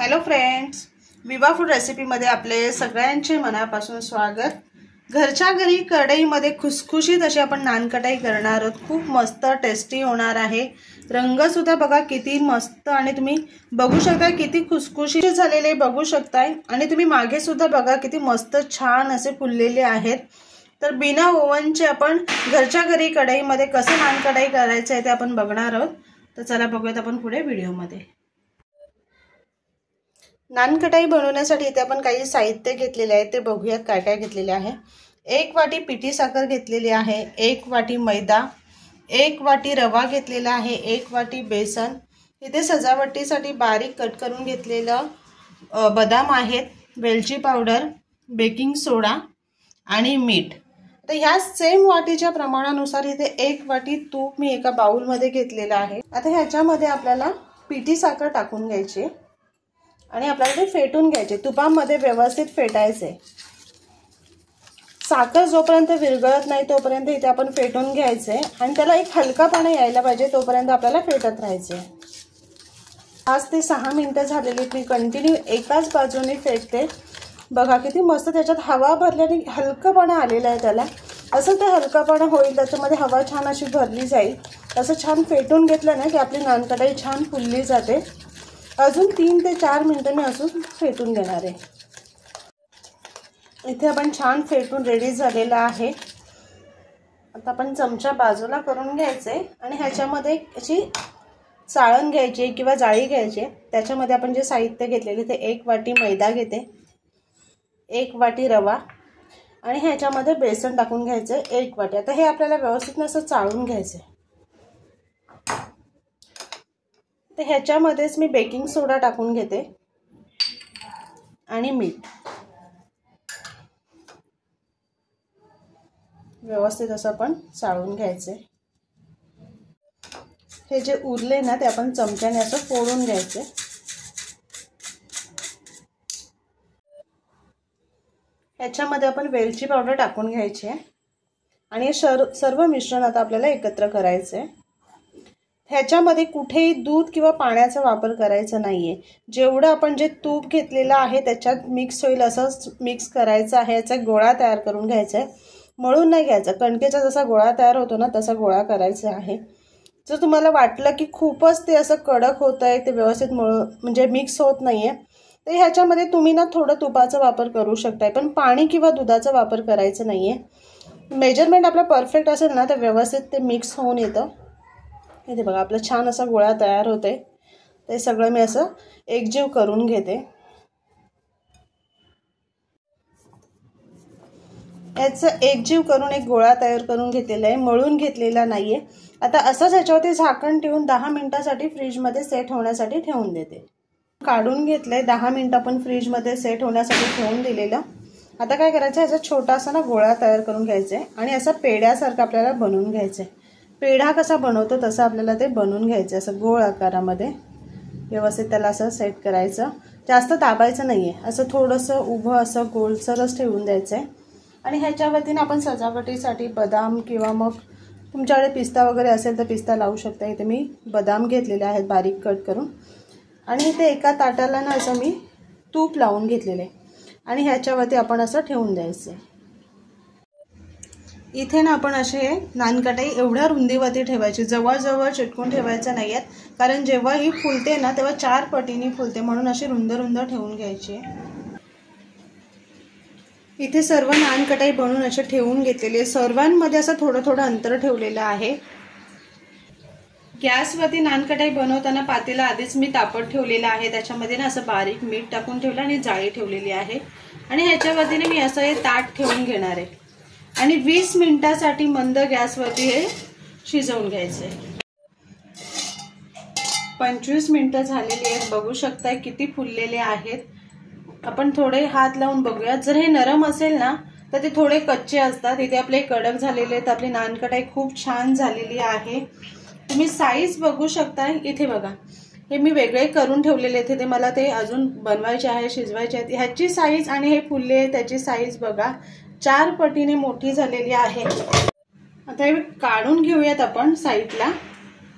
Hello friends, विवा food रेसिपीमध्ये आपले सगळ्यांचे मनापासून स्वागत। घरच्या घरी कढईमध्ये खुसखुशीत अशी आपण नान कढई करणार आहोत। खूप मस्त टेस्टी होणार आहे। रंग सुद्धा बघा किती मस्त आणि तुम्ही बघू शकता किती खुसखुशीत झालेले बघू शकताय आणि तुम्ही मागे सुद्धा बघा किती मस्त छान असे फुललेले आहेत। तर बिना ओव्हनचे आपण घरच्या घरी कढईमध्ये कसं नान कढई करायचं आहे ते आपण बघणार आहोत। तर चला बघूयात आपण पुढे व्हिडिओमध्ये। नान कढई बनवण्यासाठी इथे आपण काही साहित्य घेतलेले आहे ते बघूयात काय काय घेतलेले आहे। 1 वाटी पिठी साखर घेतलेली आहे, 1 वाटी मैदा, 1 वाटी रवा घेतलेला आहे, 1 वाटी बेसन, इथे सजावटीसाठी बारीक कट करून घेतलेलं बदाम आहेत, वेलची पावडर, बेकिंग सोडा आणि मीठ। तर ह्या सेम वाटीच्या प्रमाणानुसार इथे 1 वाटी तूप मी एका बाउल मध्ये घेतलेलं आहे। आता ह्याच्यामध्ये आपल्याला पिठी साखर टाकून घ्यायची आणि आपल्याला ते फेटून घ्यायचे, तुपामध्ये व्यवस्थित फेटायचे। साखर जोपर्यंत विरघळत नाही तोपर्यंत इथे आपण फेटून घ्यायचे आणि त्याला एक हलकापणा यायला पाहिजे तोपर्यंत आपल्याला फेटत राहायचे। 5 ते 6 मिनिटं झालेली मी कंटिन्यू एकाच बाजूने फेटते। बघा किती मस्त त्याच्यात हवा भरल्याने हलकापणा आलेला आहे त्याला। असं ते हलकापणा होईल, त्याच्यामध्ये हवा छान अशी भरली जाईल। असं छान फेटून घेतलं ना की आपली नान कढई छान फुलली जाते। अजून 3 ते 4 मिनिटं मी अजून फेटून घेणार आहे। इथे आपण छान फेटून रेडी झालेला आहे। आता आपण चमचा बाजूला करून घ्यायचे आणि ह्याच्यामध्ये अशी चाळण घ्यायची किंवा जाळी घ्यायची। त्याच्यामध्ये आपण जे साहित्य घेतलेले ते 1 वाटी मैदा घेते, 1 वाटी रवा आणि ह्याच्यामध्ये बेसन टाकून घ्यायचे 1 वाटी। आता हे आपल्याला व्यवस्थित असं चाळून घ्यायचे। तर ह्याच्यामध्येच मी बेकिंग सोडा टाकून घेते आणि मीठ। व्यवस्थित असं आपण चाळून घ्यायचे। हे जे उरले ना ते आपण चमच्याने असं फोडून घ्यायचे। ह्याच्यामध्ये आपण वेलची पावडर टाकून घ्यायची आणि सर्व मिश्रण आता आपल्याला एकत्र करायचे। ह्याच्यामध्ये कुठेही दूध किंवा पाण्याचा वापर करायचा नाहीये। जेवढं आपण जे तूप घेतलेलं आहे त्याच्यात मिक्स होईल असं मिक्स करायचं आहे। याचा गोळा तयार करून घ्यायचा आहे, मळून नाही घ्यायचा। कणकेचा जसा गोळा तयार होतो ना तसा गोळा करायचा आहे। जर तुम्हाला वाटलं की खूपच ते असं कडक होतंय, ते व्यवस्थित म्हणजे मिक्स होत नाहीये, तर ह्याच्यामध्ये तुम्ही ना थोडं तुपाचा वापर करू शकताय, पण पाणी किंवा दुधाचा वापर करायचा नाहीये। मेजरमेंट आपला परफेक्ट असेल ना तर व्यवस्थित ते मिक्स होऊन येतं। इथे बघा आपला छान असा गोळा तयार होतोय। ते सगळं मी असं एकजीव करून घेते। याचं एकजीव करून एक गोळा तयार करून घेतलेला आहे, मळून घेतलेला नाहीये। आता असंच ह्याच्यावरती झाकण ठेवून 10 मिनिटांसाठी फ्रीजमध्ये सेट होण्यासाठी ठेवून देते। काढून घेतलंय, 10 मिनिटं आपण फ्रीजमध्ये सेट होण्यासाठी ठेवून दिलेलं। आता काय करायचं, याचा छोटासा ना गोळा तयार करून घ्यायचा आहे आणि असं पेढ्यासारखं आपल्याला बनवून घ्यायचं आहे। पेढा कसा बनवतो तसं आपल्याला ते बनवून घ्यायचं, असं गोल आकारामध्ये व्यवस्थित त्याला असं सेट करायचं। जास्त दाबायचं नाहीये, असं थोडंसं उभं असं गोलसरच ठेवून द्यायचं आहे। आणि ह्याच्यावरतीने आपण सजावटीसाठी बदाम किंवा मग तुमच्याकडे पिस्ता वगैरे असेल तर पिस्ता लावू शकता। इथे मी बदाम घेतलेले आहेत बारीक कट करून आणि इथे एका ताटाला ना असं मी तूप लावून घेतलेलं आहे आणि ह्याच्यावरती आपण असं ठेवून द्यायचं। इथे ना आपण असे नान कढई एवढ्या रुंदीवरती ठेवायची, जवळजवळ चिटकून ठेवायचं नाही आहेत, कारण जेव्हा ही फुलते ना तेव्हा 4 पटीने फुलते, म्हणून अशी रुंद रुंद ठेवून घ्यायची। इथे सर्व नान कढई बनवून असे ठेवून घेतलेले, सर्वांमध्ये असं थोडं थोडं अंतर ठेवलेलं आहे। गॅसवरती नान कढई बनवताना पातेला आधीच मी तापत ठेवलेला आहे, त्याच्यामध्ये ना असं बारीक मीठ टाकून ठेवलं आणि जाळी ठेवलेली आहे आणि ह्याच्यावरतीने मी असं हे ताट ठेवून घेणार आहे आणि 20 मिनिटांसाठी मंद गॅसवरती हे शिजवून घ्यायचे। 25 मिनिटं झालेली आहेत, बघू शकताय किती फुललेले आहेत। आपण थोडे हात लावून बघूया, जर हे नरम असेल ना तर ते थोडे कच्चे असतात। इथे आपले कडक झालेले आहेत, आपली नान कढई खूप छान झालेली आहे। तुम्ही साईज बघू शकता, इथे बघा हे मी वेगळे करून ठेवलेले आहेत, ते मला ते अजून बनवायचे आहे, शिजवायचे आहेत। ह्याची साईज आणि हे फुलले त्याची साईज बघा 4 पटीने मोठी झालेली आहे। आता हे काढून घेऊयात आपण साईडला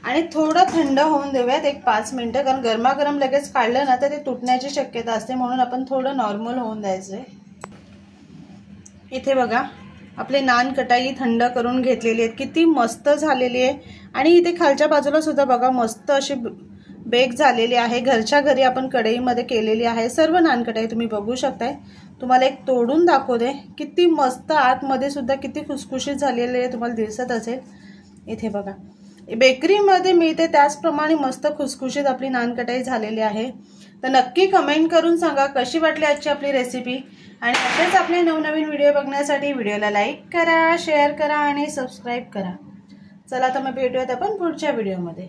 आणि थोडं थंड होऊन देऊयात 1-5 मिनिटं, कारण गरमागरम लगेच काढलं ना तर ते तुटण्याची शक्यता असते, म्हणून आपण थोडं नॉर्मल होऊन द्यायचंय। इथे बघा आपले नान कटाई थंड करून घेतलेली आहेत, किती मस्त झालेली आहे। आणि इथे खालच्या बाजूला सुद्धा बघा मस्त अशी बेक झालेली आहे, घरच्या घरी आपण कढईमध्ये केलेली आहे। सर्व नान कटाई तुम्ही बघू शकताय। तुम्हाला एक तोडून दाखवते, किती मस्त आतमध्ये सुद्धा किती खुसखुशीत झालेली आहे, तुम्हाला दिसत असेल। इथे बघा बेकरीमध्ये मिळते त्याचप्रमाणे मस्त खुसखुशीत आपली नान कटाई झालेली आहे। तर नक्की कमेंट करून सांगा कशी वाटली आजची आपली रेसिपी। आणि असेच आपले नवनवीन व्हिडिओ बघण्यासाठी व्हिडिओला लाईक करा, शेअर करा आणि सबस्क्राईब करा। चला तर मग भेटूयात आपण पुढच्या व्हिडिओमध्ये।